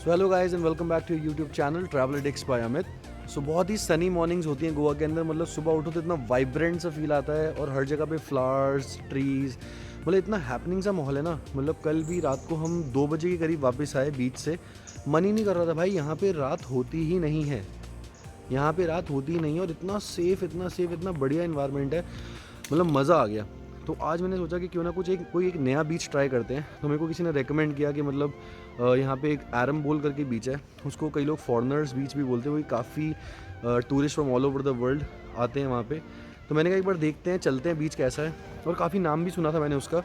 So hello guys and welcome back to YouTube channel travel addicts by Amit. So बहुत ही Sunny mornings होती हैं गोवा के अंदर। मतलब सुबह उठो तो इतना वाइब्रेंट सा फील आता है और हर जगह पे फ्लावर्स ट्रीज, मतलब इतना हैपनिंग सा माहौल है ना। मतलब कल भी रात को हम 2 बजे के करीब वापस आए बीच से। मन ही नहीं कर रहा था भाई, यहाँ पे रात होती ही नहीं है, यहाँ पे रात होती ही नहीं है। और इतना सेफ़ इतना बढ़िया इन्वायरमेंट है, मतलब मज़ा आ गया। तो आज मैंने सोचा कि क्यों ना कोई एक नया बीच ट्राई करते हैं। तो मेरे को किसी ने रेकमेंड किया कि मतलब यहाँ पे एक एरम्बोल करके बीच है, उसको कई लोग फॉरेनर्स बीच भी बोलते हैं। वही काफ़ी tourist from all over the world आते हैं वहाँ पे। तो मैंने कहा एक बार देखते हैं, चलते हैं बीच कैसा है। और काफ़ी नाम भी सुना था मैंने उसका,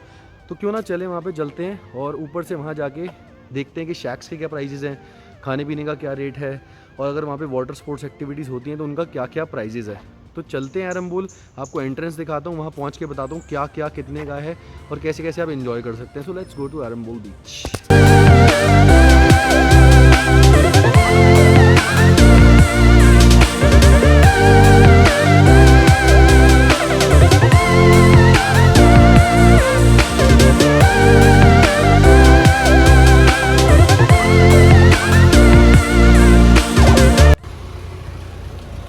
तो क्यों ना चले वहाँ पे, चलते हैं और ऊपर से वहाँ जाके देखते हैं कि शैक्स के क्या प्राइजेज़ हैं, खाने पीने का क्या रेट है, और अगर वहाँ पे वाटर स्पोर्ट्स एक्टिविटीज़ होती हैं तो उनका क्या क्या प्राइजेज़ है। तो चलते हैं एरम्बोल, आपको एंट्रेंस दिखाता हूँ, वहाँ पहुँच के बताता हूँ क्या क्या कितने का है और कैसे कैसे आप एंजॉय कर सकते हैं। So let's go to Arambol beach.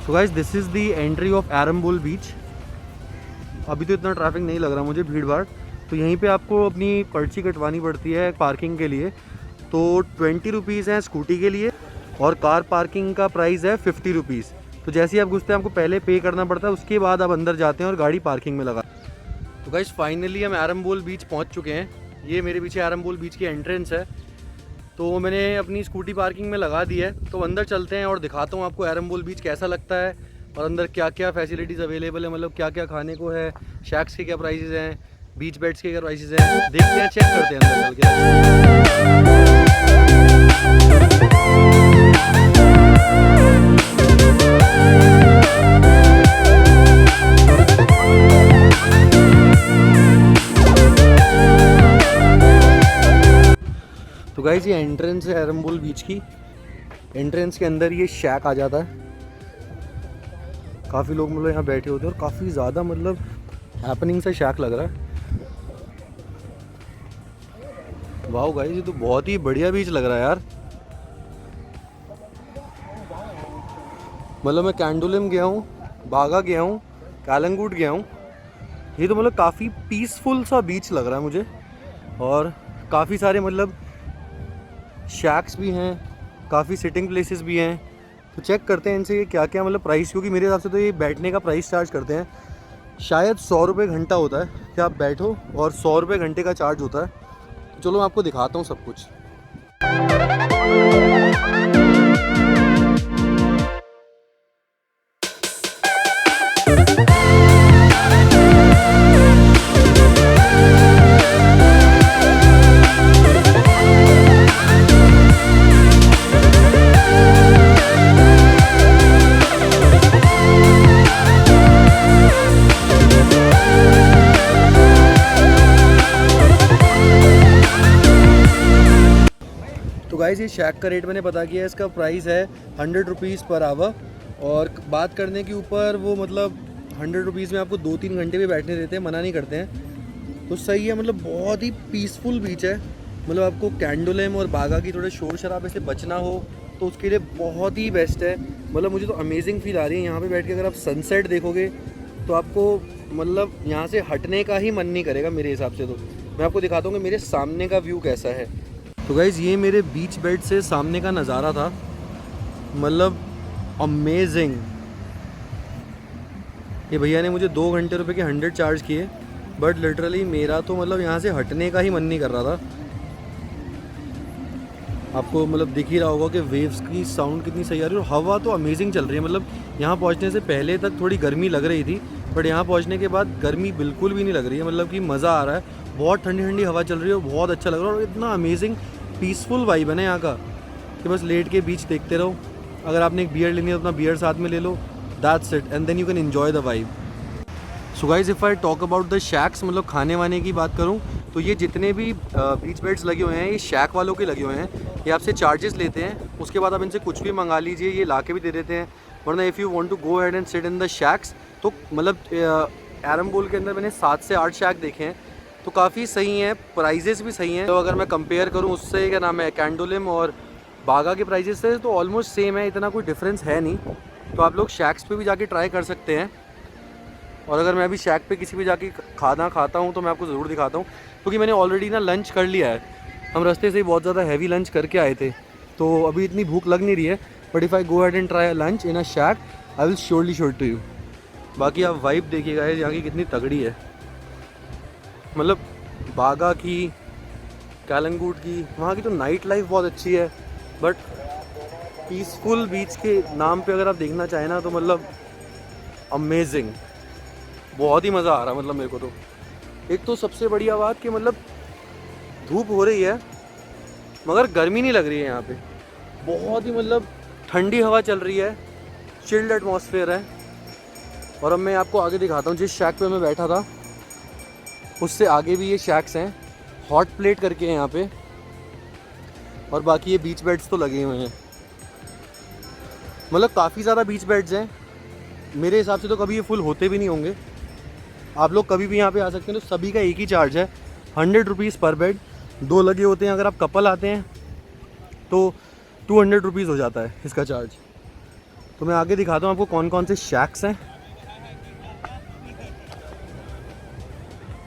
So guys, this is the entry of Arambol beach. अभी तो इतना ट्रैफिक नहीं लग रहा मुझे, भीड़ भाड़। तो यहीं पे आपको अपनी पर्ची कटवानी पड़ती है पार्किंग के लिए। तो 20 रुपीज़ है स्कूटी के लिए और कार पार्किंग का प्राइस है 50 रुपीज़। तो जैसे ही आप घुसते हैं आपको पहले पे करना पड़ता है, उसके बाद आप अंदर जाते हैं और गाड़ी पार्किंग में लगा। तो गाइस फाइनली हम एरम्बोल बीच पहुँच चुके हैं। ये मेरे पीछे एरम्बोल बीच की एंट्रेंस है। तो मैंने अपनी स्कूटी पार्किंग में लगा दी है। तो अंदर चलते हैं और दिखाता हूँ आपको एरम्बोल बीच कैसा लगता है और अंदर क्या क्या फैसिलिटीज़ अवेलेबल है, मतलब क्या क्या खाने को है, शैक्स के क्या प्राइसेस हैं, बीच बेड्स के क्या प्राइसेस हैं। देखते हैं, चेक करते हैं अंदर चल के। तो गाइस ये एंट्रेंस है एरम्बोल बीच की। एंट्रेंस के अंदर ये शैक आ जाता है। काफ़ी लोग मतलब यहाँ बैठे होते हैं और काफ़ी ज़्यादा मतलब हैपनिंग सा शैक लग रहा है। वाओ गाइस, ये तो बहुत ही बढ़िया बीच लग रहा है यार। मतलब मैं कैंडोलिम गया हूँ, बागा गया हूँ, कालंगुट गया हूँ। ये तो मतलब काफ़ी पीसफुल सा बीच लग रहा है मुझे। और काफ़ी सारे मतलब शैक्स भी हैं, काफ़ी सिटिंग प्लेसेस भी हैं। तो चेक करते हैं इनसे ये क्या क्या मतलब प्राइस, क्योंकि मेरे हिसाब से तो ये बैठने का प्राइस चार्ज करते हैं। शायद 100 रुपये घंटा होता है कि आप बैठो, और 100 रुपये घंटे का चार्ज होता है। तो चलो मैं आपको दिखाता हूँ सब कुछ। तो गाइस ये शैक का रेट मैंने पता किया है, इसका प्राइस है 100 रुपीज़ पर आवर। और बात करने के ऊपर वो मतलब 100 रुपीज़ में आपको 2-3 घंटे भी बैठने देते हैं, मना नहीं करते हैं। तो सही है, मतलब बहुत ही पीसफुल बीच है। मतलब आपको कैंडोलिम और बागा की थोड़े शोर शराबे से बचना हो तो उसके लिए बहुत ही बेस्ट है। मतलब मुझे तो अमेजिंग फील आ रही है यहाँ पे बैठ के। अगर आप सनसेट देखोगे तो आपको मतलब यहाँ से हटने का ही मन नहीं करेगा मेरे हिसाब से। तो मैं आपको दिखाता हूँ कि मेरे सामने का व्यू कैसा है। तो गाइज़ ये मेरे बीच बेड से सामने का नज़ारा था, मतलब अमेजिंग। ये भैया ने मुझे 2 घंटे रुपए के 100 चार्ज किए, बट लिटरली मेरा तो मतलब यहाँ से हटने का ही मन नहीं कर रहा था। आपको मतलब दिख ही रहा होगा कि वेव्स की साउंड कितनी सही आ रही है और हवा तो अमेजिंग चल रही है। मतलब यहाँ पहुँचने से पहले तक थोड़ी गर्मी लग रही थी, बट यहाँ पहुँचने के बाद गर्मी बिल्कुल भी नहीं लग रही है। मतलब कि मज़ा आ रहा है, बहुत ठंडी ठंडी हवा चल रही है और बहुत अच्छा लग रहा है। और इतना अमेजिंग पीसफुल वाइब है ना यहाँ का कि बस लेट के बीच देखते रहो। अगर आपने एक बियर लेनी है तो अपना बियर साथ में ले लो, that's it, and then you can enjoy the vibe. So guys if I talk about the shacks, मतलब खाने वाने की बात करूँ तो ये जितने भी बीच बेड्स लगे हुए हैं ये शैक वालों के लगे हुए हैं। ये आपसे चार्जेस लेते हैं, उसके बाद आप इनसे कुछ भी मंगा लीजिए, ये ला के भी दे देते हैं। वरना if you want to go ahead and sit in the shacks, तो मतलब एरम्बोल के अंदर मैंने 7 से 8 शैक देखे हैं, तो काफ़ी सही हैं, प्राइजेस भी सही हैं। तो अगर मैं कंपेयर करूँ उससे, क्या नाम है, कैंडोलिम और बागा के प्राइजेस से तो ऑलमोस्ट सेम है, इतना कोई डिफरेंस है नहीं। तो आप लोग शैक्स पे भी जाके ट्राई कर सकते हैं। और अगर मैं अभी शैक पे किसी भी जाके खाना खाता हूँ तो मैं आपको ज़रूर दिखाता हूँ, क्योंकि मैंने ऑलरेडी ना लंच कर लिया है। हम रास्ते से ही बहुत ज़्यादा हैवी लंच करके आए थे, तो अभी इतनी भूख लग नहीं रही है। But if I go ahead and try a lunch in a shack, I will surely show to you. बाकी आप वाइब देखिएगा यहाँ की कितनी तगड़ी है। मतलब बागा की, कैलंगूट की, वहाँ की तो नाइट लाइफ बहुत अच्छी है। बट पीसफुल बीच के नाम पे अगर आप देखना चाहें ना, तो मतलब अमेजिंग, बहुत ही मज़ा आ रहा है मतलब मेरे को तो। एक तो सबसे बढ़िया बात कि मतलब धूप हो रही है मगर गर्मी नहीं लग रही है यहाँ पे। बहुत ही मतलब ठंडी हवा चल रही है, चिल्ड एटमॉस्फेयर है। और अब मैं आपको आगे दिखाता हूँ, जिस शैक पे मैं बैठा था उससे आगे भी ये शैक्स हैं। हॉट प्लेट करके हैं यहाँ पे, और बाकी ये बीच बेड्स तो लगे हुए हैं। मतलब काफ़ी ज़्यादा बीच बेड्स हैं। मेरे हिसाब से तो कभी ये फुल होते भी नहीं होंगे। आप लोग कभी भी यहाँ पे आ सकते हैं। तो सभी का एक ही चार्ज है, 100 रुपीज़ पर बेड। 2 लगे होते हैं। अगर आप कपल आते हैं तो 200 रुपीज़ हो जाता है इसका चार्ज। तो मैं आगे दिखाता हूँ आपको कौन कौन से शैक्स हैं।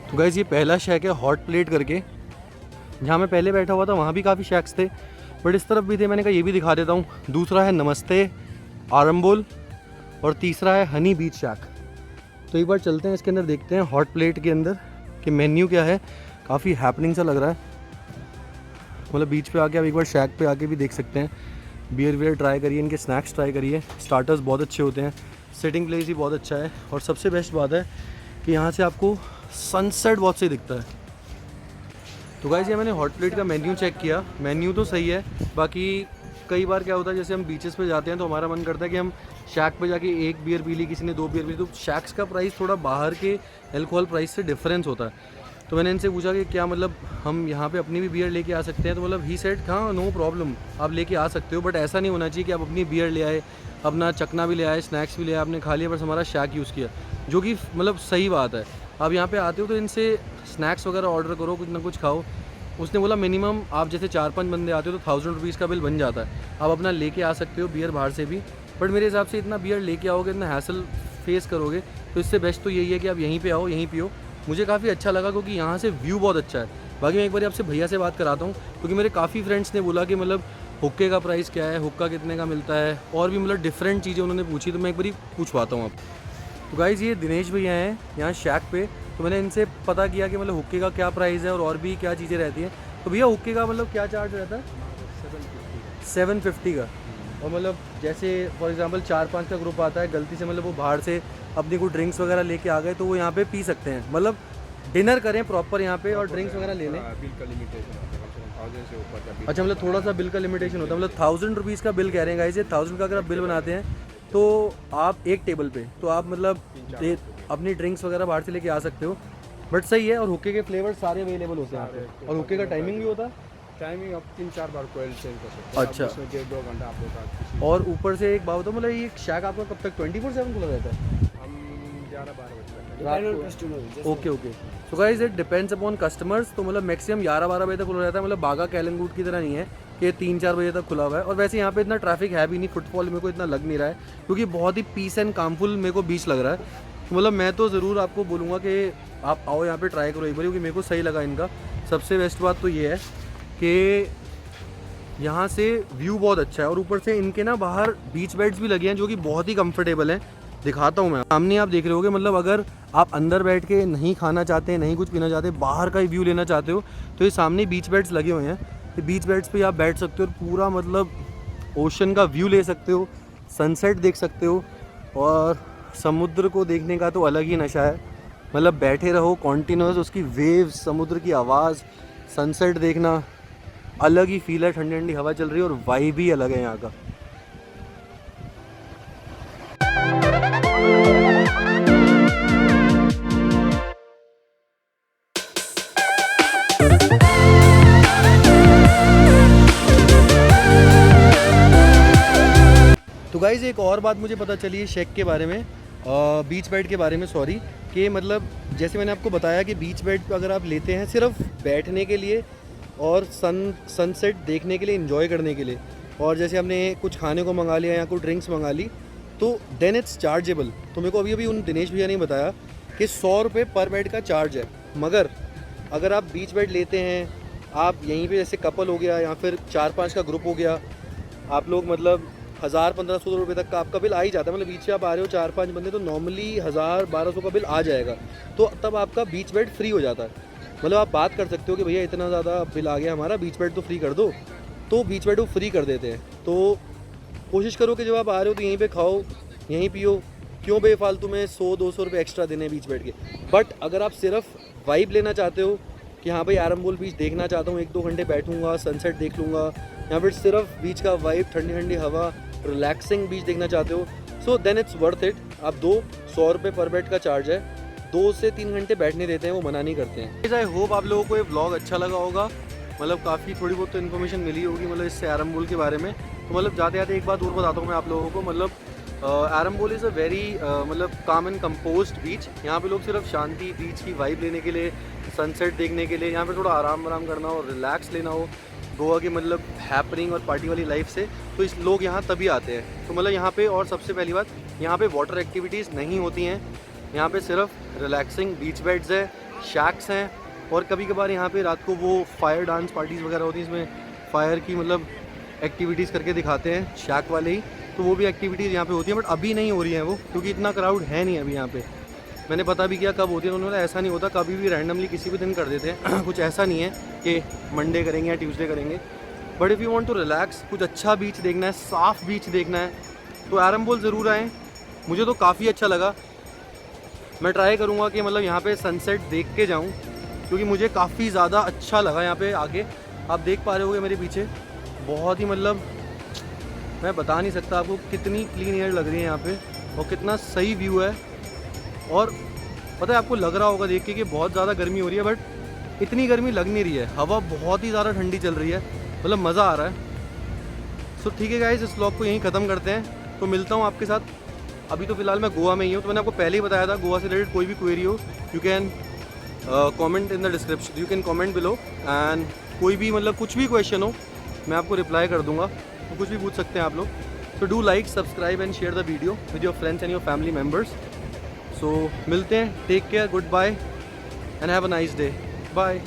तो गाइस ये पहला शैक है हॉट प्लेट करके। जहाँ मैं पहले बैठा हुआ था वहाँ भी काफ़ी शैक्स थे, बट इस तरफ भी थे। मैंने कहा ये भी दिखा देता हूँ। दूसरा है नमस्ते आरंबोल, और तीसरा है हनी बीच शैक। तो एक बार चलते हैं इसके अंदर, देखते हैं हॉट प्लेट के अंदर कि मेन्यू क्या है। काफ़ी हैपनिंग सा लग रहा है। मतलब बीच पे आके आप एक बार शैक पे आके भी देख सकते हैं। बियर वियर ट्राई करिए, इनके स्नैक्स ट्राई करिए। स्टार्टर्स बहुत अच्छे होते हैं, सिटिंग प्लेस भी बहुत अच्छा है। और सबसे बेस्ट बात है कि यहाँ से आपको सनसेट बहुत सही दिखता है। तो गाइस ये मैंने हॉट प्लेट का मेन्यू चेक किया। मेन्यू तो सही है। बाकी कई बार क्या होता है, जैसे हम बीचेस पे जाते हैं तो हमारा मन करता है कि हम शैक पे जाके 1 बियर पी ली, किसी ने 2 बियर पी ली। तो शैक्स का प्राइस थोड़ा बाहर के अल्कोहल प्राइस से डिफरेंस होता है। तो मैंने इनसे पूछा कि क्या मतलब हम यहाँ पे अपनी भी बियर लेके आ सकते हैं। तो मतलब ही सेड हाँ नो प्रॉब्लम, आप लेके आ सकते हो। बट ऐसा नहीं होना चाहिए कि आप अपनी बियर ले आए, अपना चकना भी ले आए, स्नैक्स भी ले आए, आपने खा लिया बस हमारा शैक यूज़ किया, जो कि मतलब सही बात है। आप यहाँ पे आते हो तो इनसे स्नैक्स वगैरह ऑर्डर करो, कुछ ना कुछ खाओ। उसने बोला मिनिमम आप जैसे 4-5 बंदे आते हो तो 1000 रुपीज़ का बिल बन जाता है। आप अपना लेके आ सकते हो बियर बाहर से भी। बट मेरे हिसाब से इतना बियर लेके आओगे, इतना हैसल फेस करोगे, तो इससे बेस्ट तो यही है कि आप यहीं पे आओ, यहीं पियो। मुझे काफ़ी अच्छा लगा क्योंकि यहाँ से व्यू बहुत अच्छा है। बाकी मैं एक बार आपसे भैया से बात कराता हूँ, क्योंकि मेरे काफ़ी फ्रेंड्स ने बोला कि मतलब हुक्के का प्राइस क्या है, हुक्का कितने का मिलता है, और भी मतलब डिफरेंट चीज़ें उन्होंने पूछी। तो मैं एक बार पूछवाता हूँ आप। तो गाइज़ ये दिनेश भैया हैं यहाँ शैक पे। तो मैंने इनसे पता किया कि मतलब हुक्के का क्या प्राइस है और भी क्या चीज़ें रहती हैं। तो भैया हुक्के का मतलब क्या चार्ज रहता है? 750 का। और मतलब जैसे फॉर एग्जांपल 4-5 का ग्रुप आता है, गलती से मतलब वो बाहर से अपनी कोई ड्रिंक्स वगैरह लेके आ गए तो वो यहाँ पे पी सकते हैं। मतलब डिनर करें प्रॉपर यहाँ पे और ड्रिंक्स वगैरह ले लें। बिल का लिमिटेशन होता है, 1000 से ऊपर का बिल। अच्छा, मतलब थोड़ा सा बिल का लिमिटेशन होता है। मतलब 1000 रुपीज़ का बिल कह रहे हैं गाइस। ये 1000 का अगर आप बिल बनाते हैं तो आप एक टेबल पे तो आप मतलब अपनी ड्रिंक्स वगैरह बाहर से लेके आ सकते हो। बट सही है। और हुक्के के फ्लेवर सारे अवेलेबल होते हैं यहाँ पे। और हुक्के का टाइमिंग भी होता है। टाइमिंग आप 3-4 बार कोयल चेंज कर सकते हैं। अच्छा। इसमें 1.5-2 घंटा आप लोग का। और ऊपर से एक बात होता है, मतलब ये शैक आपका कब तक 24/7 खुला रहता है? हम 11-12 बजे तक रात को। Okay okay. So guys it depends upon customers. तो मतलब मैक्सिमम 11-12 बजे तक खुला रहता है। मतलब बागा कैलंगूट की तरह नहीं है कि 3-4 बजे तक खुला हुआ है। और वैसे यहाँ पे इतना ट्रैफिक है भी नहीं, फुटफॉल मेरे को इतना लग नहीं रहा है, क्योंकि बहुत ही पीस एंड कामफुल मेरे को बीच लग रहा है। तो मतलब मैं तो ज़रूर आपको बोलूँगा कि आप आओ यहाँ पे ट्राई करो एक बार, क्योंकि मेरे को सही लगा इनका। सबसे बेस्ट बात तो ये है कि यहाँ से व्यू बहुत अच्छा है। और ऊपर से इनके ना बाहर बीच बेड्स भी लगे हैं जो कि बहुत ही कंफर्टेबल हैं। दिखाता हूँ मैं, सामने आप देख रहे होगे। मतलब अगर आप अंदर बैठ के नहीं खाना चाहते, नहीं कुछ पीना चाहते, बाहर का ही व्यू लेना चाहते हो, तो ये सामने बीच बेड्स लगे हुए हैं। ये बीच बेड्स पे आप बैठ सकते हो और पूरा मतलब ओशन का व्यू ले सकते हो, सनसेट देख सकते हो। और समुद्र को देखने का तो अलग ही नशा है। मतलब बैठे रहो कॉन्टिन्यूस, उसकी वेव्स, समुद्र की आवाज़, सनसेट देखना अलग ही फील है। ठंडी ठंडी हवा चल रही है और वाइब भी अलग है यहाँ का। तो गाइज़ एक और बात मुझे पता चली है शेक के बारे में, बीच बेड के बारे में, सॉरी, कि मतलब जैसे मैंने आपको बताया कि बीच बेड अगर आप लेते हैं सिर्फ बैठने के लिए और सनसेट देखने के लिए, एंजॉय करने के लिए, और जैसे हमने कुछ खाने को मंगा लिया या कोई ड्रिंक्स मंगा ली तो देन इट्स चार्जेबल। तो मेरे को अभी उन दिनेश भैया ने बताया कि 100 रुपये पर बेड का चार्ज है। मगर अगर आप बीच बेड लेते हैं, आप यहीं पे जैसे कपल हो गया या फिर 4-5 का ग्रुप हो गया, आप लोग मतलब 1000-1500 रुपये तक का आपका बिल आ ही जाता है। मतलब बीच से आप आ रहे हो 4-5 बंदे तो नॉर्मली 1000-1200 का बिल आ जाएगा। तो तब आपका बीच बेड फ्री हो जाता है। मतलब आप बात कर सकते हो कि भैया इतना ज़्यादा बिल आ गया हमारा, बीच बेड तो फ्री कर दो, तो बीच बेड वो फ्री कर देते हैं। तो कोशिश करो कि जब आप आ रहे हो तो यहीं पे खाओ, यहीं पियो, क्यों बेफालतू में 100-200 रुपये एक्स्ट्रा देने बीच बेड के। बट अगर आप सिर्फ वाइब लेना चाहते हो कि हाँ भाई आरंबोल बीच देखना चाहता हूँ, 1-2 घंटे बैठूंगा, सनसेट देख लूँगा, या फिर सिर्फ बीच का वाइब, ठंडी ठंडी हवा, रिलैक्सिंग बीच देखना चाहते हो, so then it's worth it. आप 100 रुपये पर बेड का चार्ज है, 2 से 3 घंटे बैठने देते हैं, वो मना नहीं करते हैं। आई होप आप लोगों को ये व्लॉग अच्छा लगा होगा। मतलब काफ़ी थोड़ी बहुत तो इन्फॉर्मेशन मिली होगी मतलब इससे आरंबोल के बारे में। तो मतलब जाते जाते एक बात और बताता हूँ मैं आप लोगों को। मतलब आरंबोल इज़ अ वेरी मतलब काम एंड कंपोज्ड बीच। यहाँ पे लोग सिर्फ शांति, बीच की वाइब लेने के लिए, सनसेट देखने के लिए, यहाँ पे थोड़ा आराम करना हो, रिलैक्स लेना हो गोवा की मतलब हैपनिंग और पार्टी वाली लाइफ से, तो इस लोग यहाँ तभी आते हैं। तो मतलब यहाँ पे और सबसे पहली बात, यहाँ पे वाटर एक्टिविटीज़ नहीं होती हैं। यहाँ पे सिर्फ रिलैक्सिंग बीच बेड्स है, शैक्स हैं, और कभी कभार यहाँ पे रात को वो फायर डांस पार्टीज़ वगैरह होती हैं, इसमें फायर की मतलब एक्टिविटीज़ करके दिखाते हैं शैक वाले ही। तो वो भी एक्टिविटीज़ यहाँ पे होती हैं, बट अभी नहीं हो रही हैं वो, क्योंकि इतना क्राउड है नहीं अभी यहाँ पे। मैंने पता भी किया कब होती है, तो उन्होंने ऐसा नहीं होता, कभी भी रैंडमली किसी भी दिन कर देते हैं। कुछ ऐसा नहीं है कि मंडे करेंगे या ट्यूसडे करेंगे। But if you want to relax, कुछ अच्छा बीच देखना है, साफ़ बीच देखना है, तो आरंबोल ज़रूर आएँ। मुझे तो काफ़ी अच्छा लगा। मैं ट्राई करूँगा कि मतलब यहाँ पे सनसेट देख के जाऊँ, क्योंकि मुझे काफ़ी ज़्यादा अच्छा लगा यहाँ पे आके। आप देख पा रहे होगे मेरे पीछे बहुत ही मतलब मैं बता नहीं सकता आपको कितनी क्लीन एयर लग रही है यहाँ पे, और कितना सही व्यू है। और पता है आपको लग रहा होगा देख के कि बहुत ज़्यादा गर्मी हो रही है, बट इतनी गर्मी लग नहीं रही है। हवा बहुत ही ज़्यादा ठंडी चल रही है, मतलब मज़ा आ रहा है। सो ठीक है गाइस, इस व्लॉग को यहीं ख़त्म करते हैं। तो मिलता हूँ आपके साथ। अभी तो फ़िलहाल मैं गोवा में ही हूँ। तो मैंने आपको पहले ही बताया था, गोवा से रिलेटेड कोई भी क्वेरी हो, you can comment in the description, you can comment below, and कोई भी मतलब कुछ भी क्वेश्चन हो मैं आपको रिप्लाई कर दूंगा। तो कुछ भी पूछ सकते हैं आप लोग। So do like, subscribe and share the video with your friends and your family members. So मिलते हैं, take care, good bye and have a nice day, bye.